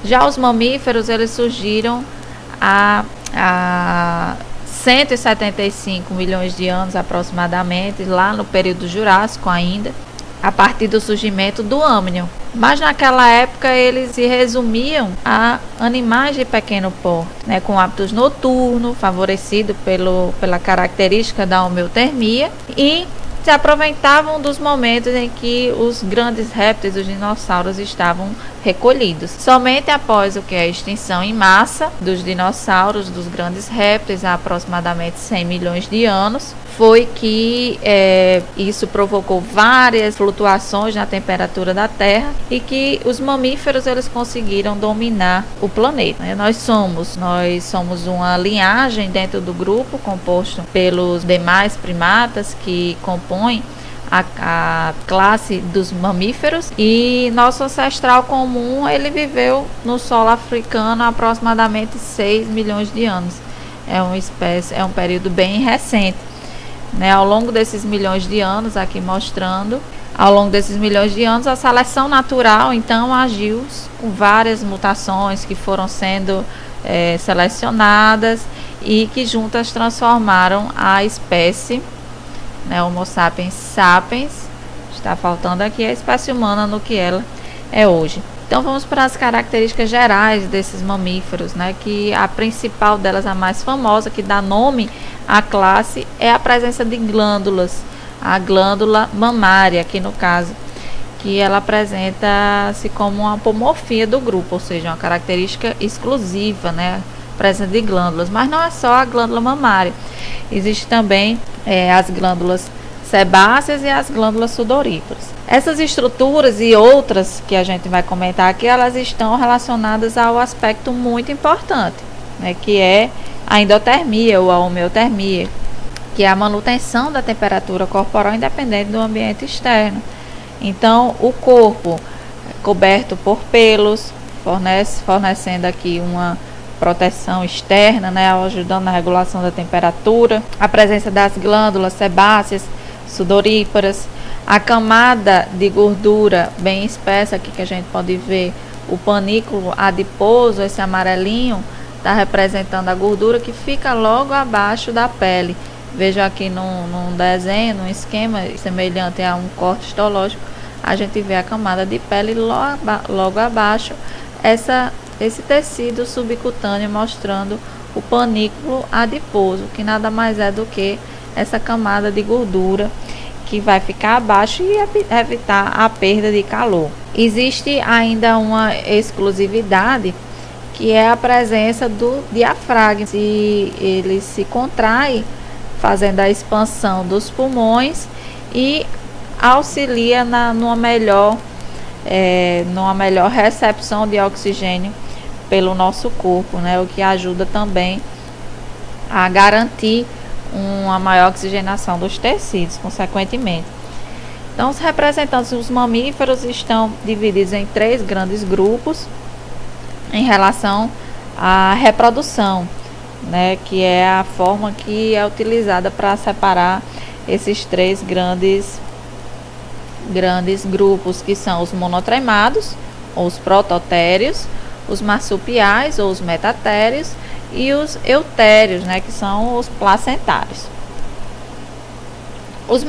Já os mamíferos, eles surgiram há 175 milhões de anos aproximadamente, lá no período Jurássico ainda, a partir do surgimento do âmnion. Mas naquela época eles se resumiam a animais de pequeno porte, né, com hábitos noturnos, favorecido pela característica da homeotermia, e se aproveitavam dos momentos em que os grandes répteis, os dinossauros, estavam recolhidos. Somente após o que é a extinção em massa dos dinossauros, dos grandes répteis, há aproximadamente 100 milhões de anos, foi que isso provocou várias flutuações na temperatura da Terra e que os mamíferos eles conseguiram dominar o planeta. Nós somos uma linhagem dentro do grupo composto pelos demais primatas que compõem a classe dos mamíferos, e nosso ancestral comum ele viveu no solo africano há aproximadamente 6 milhões de anos. É um período bem recente, né? Ao longo desses milhões de anos, aqui mostrando, ao longo desses milhões de anos, a seleção natural então agiu com várias mutações que foram sendo selecionadas e que juntas transformaram a espécie, né, Homo sapiens sapiens, está faltando aqui a espécie humana no que ela é hoje. Então vamos para as características gerais desses mamíferos, né, que a principal delas, a mais famosa, que dá nome à classe, é a presença de glândulas, a glândula mamária, aqui no caso, que ela apresenta-se como uma apomorfia do grupo, ou seja, uma característica exclusiva, né, presença de glândulas. Mas não é só a glândula mamária, existe também as glândulas sebáceas e as glândulas sudoríparas. Essas estruturas e outras que a gente vai comentar aqui, elas estão relacionadas ao aspecto muito importante, né, que é a endotermia ou a homeotermia, que é a manutenção da temperatura corporal independente do ambiente externo. Então, o corpo coberto por pelos, fornecendo aqui uma proteção externa, né, ajudando na regulação da temperatura, a presença das glândulas sebáceas, sudoríparas, a camada de gordura bem espessa, aqui que a gente pode ver o panículo adiposo, esse amarelinho, está representando a gordura que fica logo abaixo da pele. Veja aqui num desenho, num esquema semelhante a um corte histológico, a gente vê a camada de pele logo abaixo, esse tecido subcutâneo mostrando o panículo adiposo, que nada mais é do que essa camada de gordura que vai ficar abaixo e evitar a perda de calor. Existe ainda uma exclusividade, que é a presença do diafragma. Ele se contrai, fazendo a expansão dos pulmões e auxilia numa melhor recepção de oxigênio pelo nosso corpo, né? O que ajuda também a garantir uma maior oxigenação dos tecidos, consequentemente. Então, os representantes dos mamíferos estão divididos em 3 grandes grupos em relação à reprodução, né? Que é a forma que é utilizada para separar esses 3 grandes grupos, que são os monotremados, ou os prototérios, os marsupiais, ou os metatérios, e os eutérios, né, que são os placentários. Os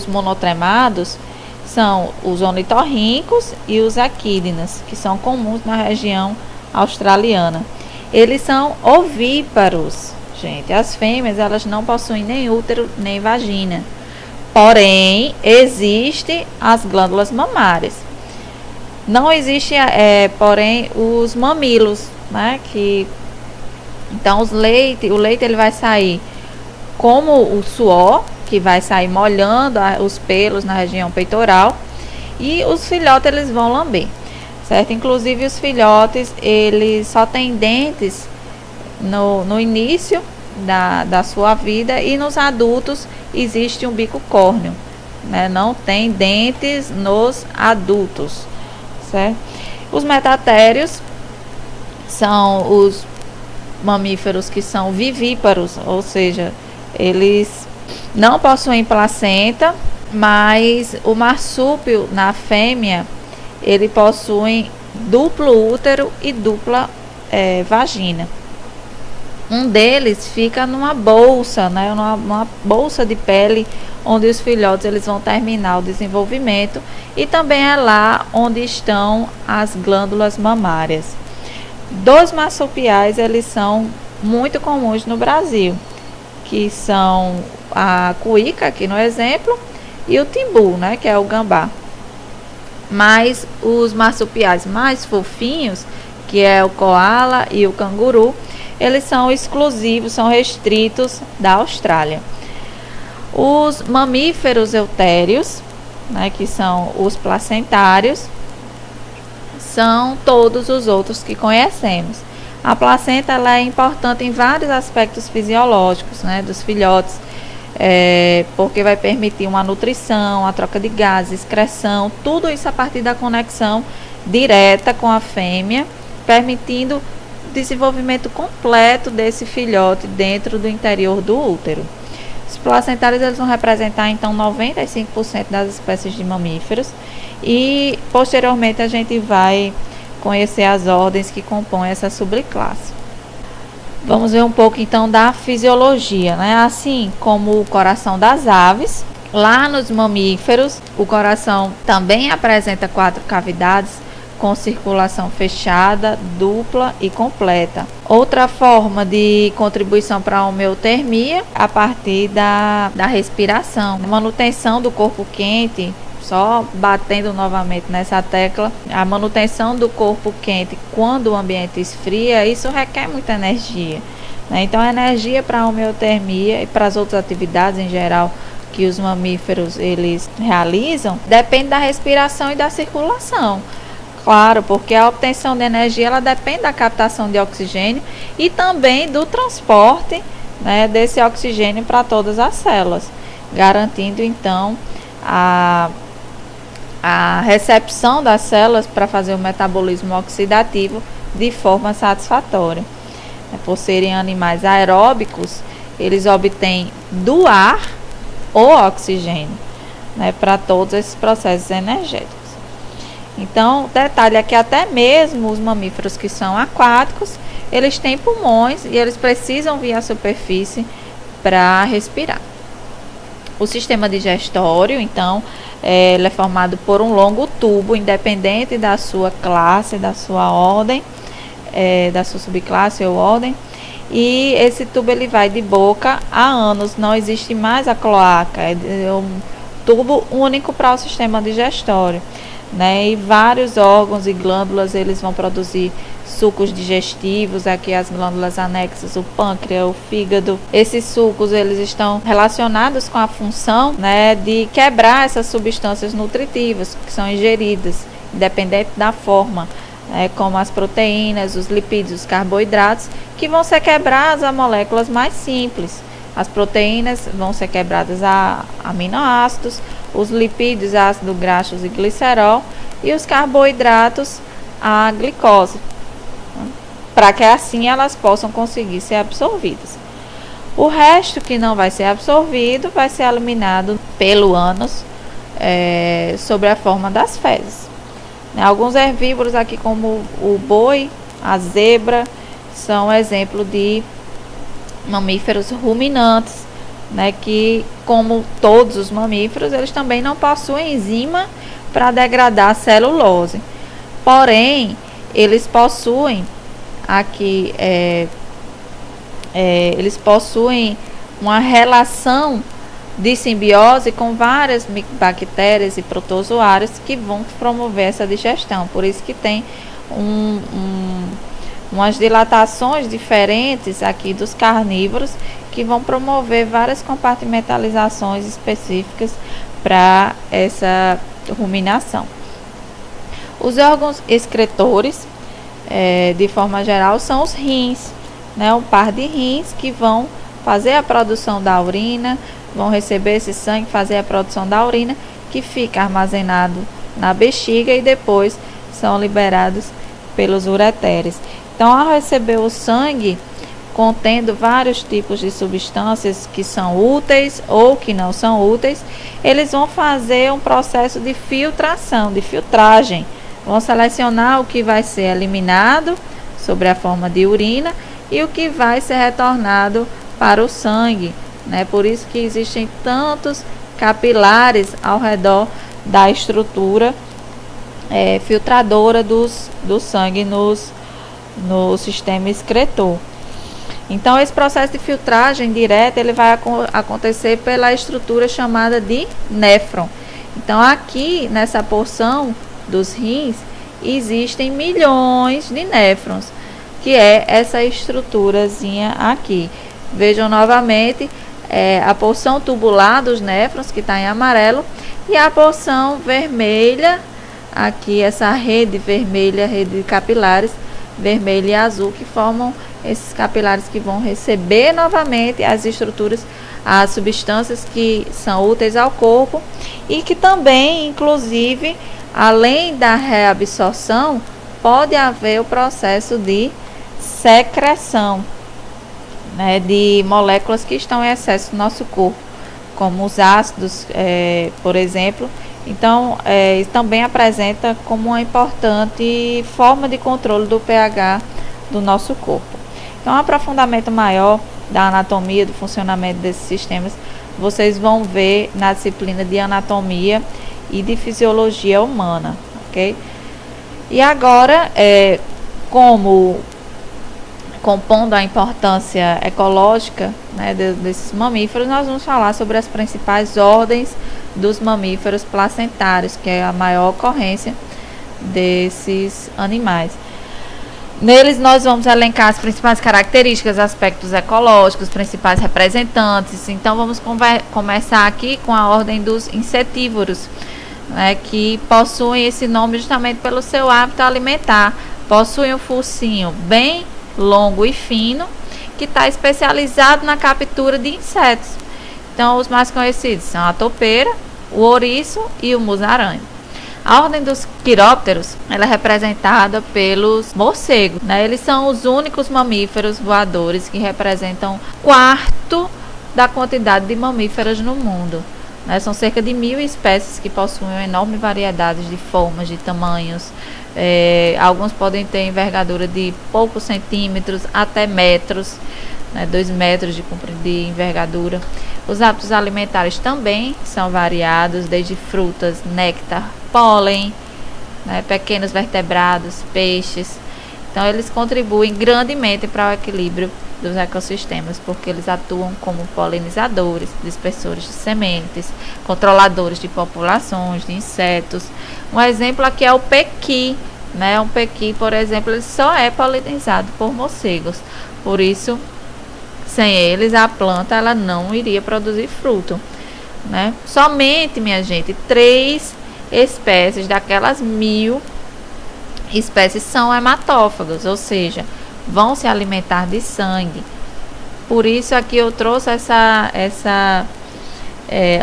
monotremados são os ornitorrincos e os equídenas, que são comuns na região australiana. Eles são ovíparos, gente. As fêmeas, elas não possuem nem útero nem vagina. Porém, existem as glândulas mamárias. Não existe, porém, os mamilos, né? Então, o leite ele vai sair como o suor, que vai sair molhando os pelos na região peitoral, e os filhotes eles vão lamber, certo? Inclusive, os filhotes eles só têm dentes no início da sua vida, e nos adultos existe um bico córneo, né? Não tem dentes nos adultos, certo? Os metatérios são os mamíferos que são vivíparos, ou seja, eles não possuem placenta, mas o marsúpio na fêmea ele possui duplo útero e dupla vagina. Um deles fica numa bolsa, né, numa bolsa de pele, onde os filhotes eles vão terminar o desenvolvimento, e também é lá onde estão as glândulas mamárias. Dois marsupiais eles são muito comuns no Brasil, que são a cuíca, aqui no exemplo, e o timbu, né, que é o gambá. Mas os marsupiais mais fofinhos, que é o koala e o canguru, eles são exclusivos, são restritos da Austrália. Os mamíferos eutéreos, né, que são os placentários, são todos os outros que conhecemos. A placenta ela é importante em vários aspectos fisiológicos, né, dos filhotes, porque vai permitir uma nutrição, a troca de gases, excreção, tudo isso a partir da conexão direta com a fêmea, permitindo o desenvolvimento completo desse filhote dentro do interior do útero. Os placentários eles vão representar então 95% das espécies de mamíferos, e posteriormente a gente vai conhecer as ordens que compõem essa subclasse. Vamos ver um pouco então da fisiologia, né? Assim como o coração das aves, lá nos mamíferos o coração também apresenta 4 cavidades com circulação fechada, dupla e completa. Outra forma de contribuição para a homeotermia a partir da respiração, manutenção do corpo quente. Só batendo novamente nessa tecla, a manutenção do corpo quente quando o ambiente esfria, isso requer muita energia, né? Então a energia para a homeotermia e para as outras atividades em geral que os mamíferos eles realizam, depende da respiração e da circulação. Claro, porque a obtenção de energia ela depende da captação de oxigênio e também do transporte, né, desse oxigênio para todas as células, garantindo então a recepção das células para fazer o metabolismo oxidativo de forma satisfatória. Por serem animais aeróbicos, eles obtêm do ar o oxigênio, né, para todos esses processos energéticos. Então, detalhe é que até mesmo os mamíferos que são aquáticos, eles têm pulmões e eles precisam vir à superfície para respirar. O sistema digestório, então, ele é formado por um longo tubo, independente da sua classe, da sua ordem, da sua subclasse ou ordem. E esse tubo ele vai de boca a ânus, não existe mais a cloaca, é um tubo único para o sistema digestório, né? E vários órgãos e glândulas eles vão produzir sucos digestivos, aqui as glândulas anexas, o pâncreas, o fígado. Esses sucos eles estão relacionados com a função, né, de quebrar essas substâncias nutritivas que são ingeridas, independente da forma, como as proteínas, os lipídios, os carboidratos, que vão ser quebrados a moléculas mais simples. As proteínas vão ser quebradas a aminoácidos, os lipídios, ácido graxos e glicerol, e os carboidratos a glicose, para que assim elas possam conseguir ser absorvidas. O resto que não vai ser absorvido vai ser eliminado pelo ânus, sob a forma das fezes. Alguns herbívoros aqui, como o boi, a zebra, são exemplo de mamíferos ruminantes, né, que, como todos os mamíferos, eles também não possuem enzima para degradar a celulose. Porém, eles possuem aqui eles possuem uma relação de simbiose com várias bactérias e protozoários que vão promover essa digestão. Por isso que tem umas dilatações diferentes aqui dos carnívoros que vão promover várias compartimentalizações específicas para essa ruminação. Os órgãos excretores, de forma geral, são os rins, né? Um par de rins que vão fazer a produção da urina, vão receber esse sangue, fazer a produção da urina, que fica armazenado na bexiga e depois são liberados pelos ureteres. Então, ao receber o sangue contendo vários tipos de substâncias que são úteis ou que não são úteis, eles vão fazer um processo de filtração, de filtragem, Vão selecionar o que vai ser eliminado sobre a forma de urina e o que vai ser retornado para o sangue, né? Por isso que existem tantos capilares ao redor da estrutura filtradora do sangue no sistema excretor. Então, esse processo de filtragem direta ele vai acontecer pela estrutura chamada de néfron. Então, aqui nessa porção dos rins existem milhões de néfrons, que é essa estruturazinha aqui. Vejam novamente a porção tubular dos néfrons, que está em amarelo, e a porção vermelha, aqui essa rede vermelha, rede de capilares, vermelho e azul, que formam esses capilares que vão receber novamente as estruturas, as substâncias que são úteis ao corpo e que também, inclusive, além da reabsorção, pode haver o processo de secreção, né, de moléculas que estão em excesso no nosso corpo, como os ácidos, por exemplo. Então, também apresenta como uma importante forma de controle do pH do nosso corpo. Então, um aprofundamento maior da anatomia, do funcionamento desses sistemas, vocês vão ver na disciplina de anatomia e de fisiologia humana, ok? E agora, como compondo a importância ecológica, né, desses mamíferos, nós vamos falar sobre as principais ordens dos mamíferos placentários, que é a maior ocorrência desses animais. Neles nós vamos elencar as principais características, aspectos ecológicos, os principais representantes. Então vamos começar aqui com a ordem dos insetívoros, né, que possuem esse nome justamente pelo seu hábito alimentar. Possuem um focinho bem longo e fino, que está especializado na captura de insetos. Então, os mais conhecidos são a topeira, o ouriço e o musaranho. A ordem dos quirópteros, ela é representada pelos morcegos, né? Eles são os únicos mamíferos voadores que representam 1/4 da quantidade de mamíferos no mundo, né? São cerca de 1.000 espécies que possuem uma enorme variedade de formas, de tamanhos. Alguns podem ter envergadura de poucos centímetros até metros, né, 2 metros de envergadura. Os hábitos alimentares também são variados, desde frutas, néctar, pólen, né, pequenos vertebrados, peixes. Então, eles contribuem grandemente para o equilíbrio dos ecossistemas, porque eles atuam como polinizadores, dispersores de sementes, controladores de populações de insetos. Um exemplo aqui é o pequi, né? Um pequi, por exemplo, ele só é polinizado por morcegos. Por isso, sem eles, a planta ela não iria produzir fruto, né? Somente, minha gente, 3 espécies daquelas 1.000 espécies são hematófagos, ou seja, vão se alimentar de sangue. Por isso aqui eu trouxe essa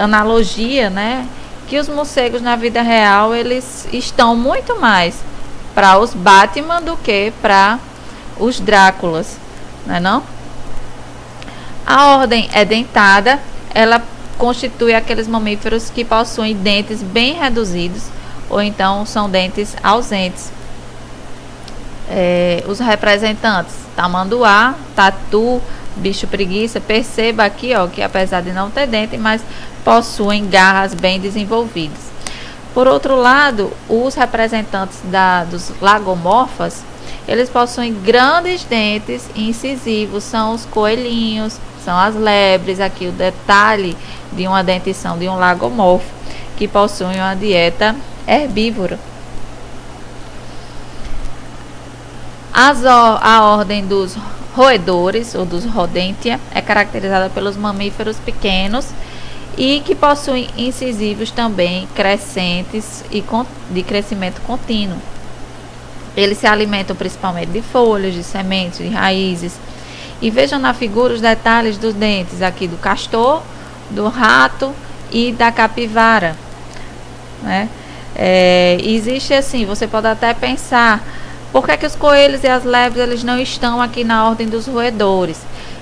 analogia, né? Que os morcegos na vida real eles estão muito mais para os Batman do que para os Dráculas, não é não? A ordem dentada, ela constitui aqueles mamíferos que possuem dentes bem reduzidos ou então são dentes ausentes. Os representantes: tamanduá, tatu, bicho preguiça. Perceba aqui, ó, que apesar de não ter dente, mas possuem garras bem desenvolvidas. Por outro lado, os representantes dos lagomorfas, eles possuem grandes dentes incisivos, são os coelhinhos, são as lebres. Aqui o detalhe de uma dentição de um lagomorfo, que possui uma dieta herbívora. A ordem dos roedores, ou dos rodentia, é caracterizada pelos mamíferos pequenos e que possuem incisivos também crescentes e de crescimento contínuo. Eles se alimentam principalmente de folhas, de sementes, de raízes. E vejam na figura os detalhes dos dentes aqui do castor, do rato e da capivara, né? Existe assim, você pode até pensar: por que os coelhos e as lebres eles não estão aqui na ordem dos roedores?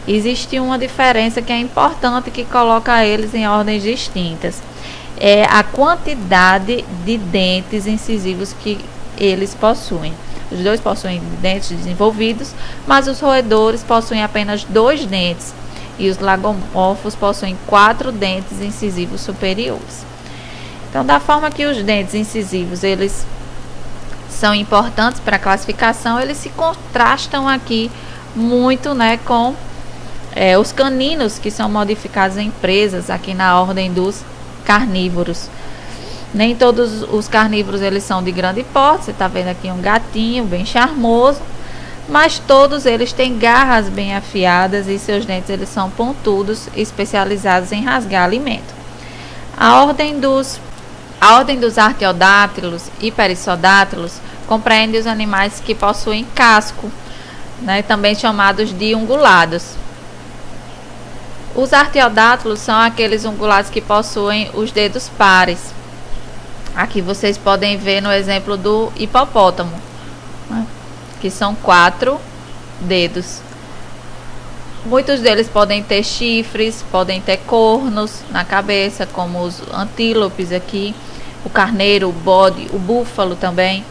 Existe uma diferença que é importante, que coloca eles em ordens distintas. É a quantidade de dentes incisivos que eles possuem. Os dois possuem dentes desenvolvidos, mas os roedores possuem apenas 2 dentes e os lagomorfos possuem 4 dentes incisivos superiores. Então, da forma que os dentes incisivos eles são importantes para a classificação, eles se contrastam aqui muito, né, com os caninos, que são modificados em presas aqui na ordem dos carnívoros. Nem todos os carnívoros eles são de grande porte. Você está vendo aqui um gatinho bem charmoso, mas todos eles têm garras bem afiadas e seus dentes eles são pontudos, especializados em rasgar alimento. A ordem dos artiodátilos e perisodátilos compreende os animais que possuem casco, né, também chamados de ungulados. Os artiodátilos são aqueles ungulados que possuem os dedos pares. Aqui vocês podem ver no exemplo do hipopótamo, né, que são 4 dedos. Muitos deles podem ter chifres, podem ter cornos na cabeça, como os antílopes aqui, o carneiro, o bode, o búfalo também.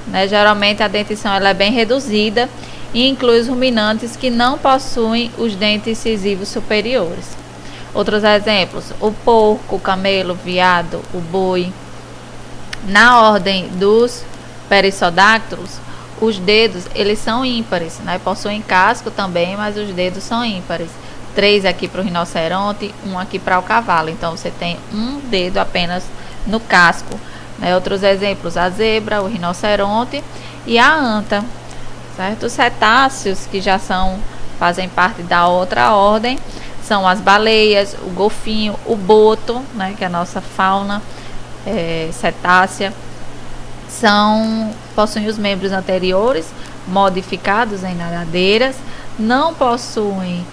Né? Geralmente a dentição ela é bem reduzida e inclui os ruminantes que não possuem os dentes incisivos superiores. Outros exemplos: o porco, o camelo, o veado, o boi. Na ordem dos perisodáctilos, os dedos eles são ímpares, né? Possuem casco também, mas os dedos são ímpares. 3 aqui para o rinoceronte, 1 aqui para o cavalo. Então você tem um dedo apenas no casco. Né? Outros exemplos: a zebra, o rinoceronte e a anta. Certo? Os cetáceos que já fazem parte da outra ordem são as baleias, o golfinho, o boto, né? Que é a nossa fauna cetácea. Possuem os membros anteriores modificados em nadadeiras, não possuem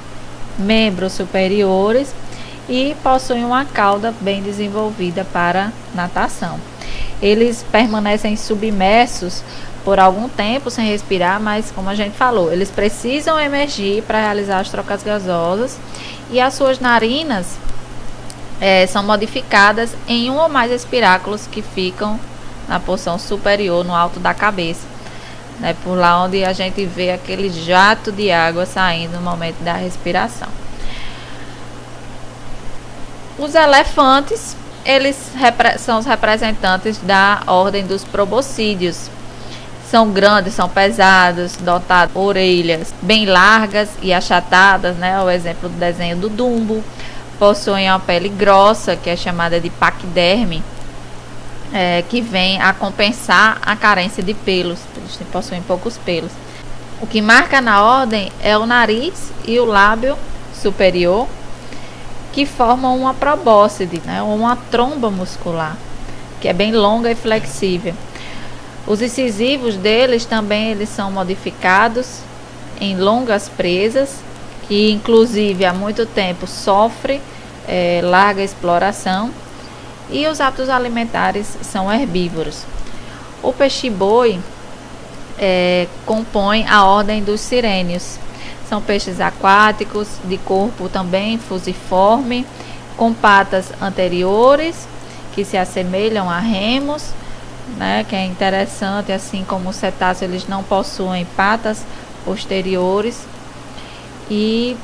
membros superiores e possuem uma cauda bem desenvolvida para natação. Eles permanecem submersos por algum tempo sem respirar, mas como a gente falou, eles precisam emergir para realizar as trocas gasosas e as suas narinas são modificadas em um ou mais espiráculos que ficam na porção superior, no alto da cabeça, né, por lá onde a gente vê aquele jato de água saindo no momento da respiração. Os elefantes, eles são os representantes da ordem dos proboscídeos. São grandes, são pesados, dotados de orelhas bem largas e achatadas, né, o exemplo do desenho do Dumbo. Possuem uma pele grossa, que é chamada de paquiderme, que vem a compensar a carência de pelos. Eles possuem poucos pelos. O que marca na ordem é o nariz e o lábio superior, que formam uma probóscide, né, ou uma tromba muscular, que é bem longa e flexível. Os incisivos deles também eles são modificados em longas presas, que inclusive há muito tempo sofre larga exploração, e os hábitos alimentares são herbívoros. O peixe-boi compõe a ordem dos sirênios. São peixes aquáticos, de corpo também fusiforme, com patas anteriores, que se assemelham a remos, né, que é interessante, assim como os cetáceos, eles não possuem patas posteriores e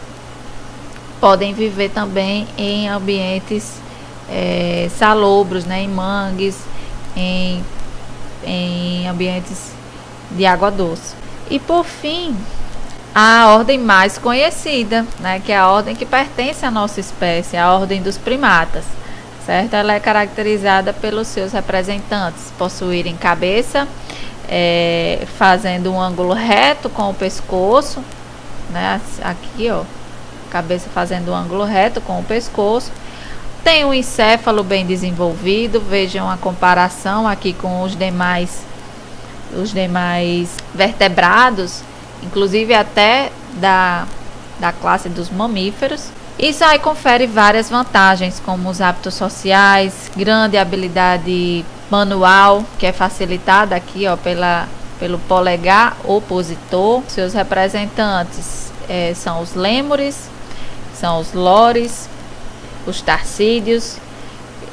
podem viver também em ambientes salobros, né, em mangues, em ambientes de água doce. E por fim, a ordem mais conhecida, né, que é a ordem que pertence à nossa espécie, a ordem dos primatas, certo? Ela é caracterizada pelos seus representantes possuírem cabeça fazendo um ângulo reto com o pescoço, né? Aqui, ó, cabeça fazendo um ângulo reto com o pescoço. Tem um encéfalo bem desenvolvido. Vejam a comparação aqui com os demais vertebrados, inclusive até da classe dos mamíferos. Isso aí confere várias vantagens, como os hábitos sociais, grande habilidade manual, que é facilitada aqui, ó, pelo polegar opositor. Seus representantes são os lêmures, são os lores, os tarcídeos.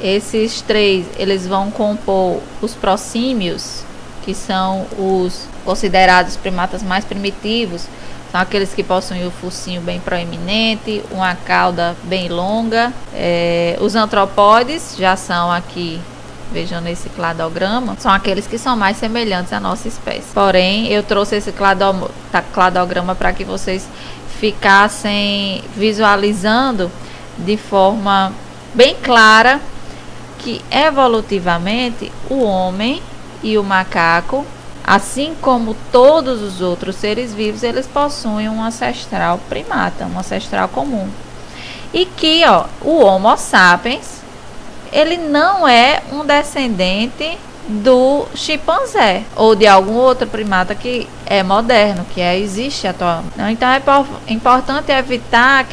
Esses 3 eles vão compor os prosímios, que são os considerados primatas mais primitivos, são aqueles que possuem o focinho bem proeminente, uma cauda bem longa. Os antropóides já são aqui, vejam nesse cladograma, são aqueles que são mais semelhantes à nossa espécie. Porém, eu trouxe esse cladograma para que vocês ficassem visualizando de forma bem clara que evolutivamente o homem e o macaco, assim como todos os outros seres vivos, eles possuem um ancestral primata, um ancestral comum. E que o Homo sapiens, ele não é um descendente do chimpanzé ou de algum outro primata que é moderno, que existe atualmente. Então é importante evitar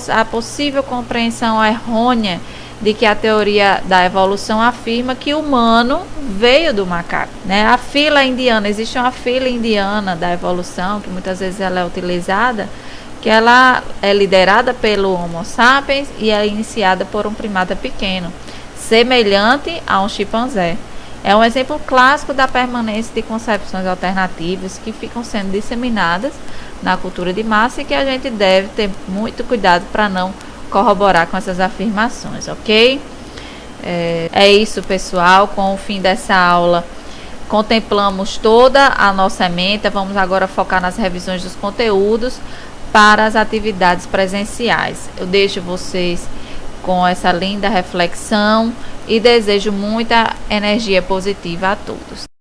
a possível compreensão errônea de que a teoria da evolução afirma que o humano veio do macaco, né? A fila indiana, existe uma fila indiana da evolução, que muitas vezes ela é utilizada, que ela é liderada pelo Homo sapiens e é iniciada por um primata pequeno, semelhante a um chimpanzé. É um exemplo clássico da permanência de concepções alternativas que ficam sendo disseminadas na cultura de massa e que a gente deve ter muito cuidado para não corroborar com essas afirmações, ok? É isso, pessoal. Com o fim dessa aula, contemplamos toda a nossa ementa. Vamos agora focar nas revisões dos conteúdos para as atividades presenciais. Eu deixo vocês com essa linda reflexão e desejo muita energia positiva a todos.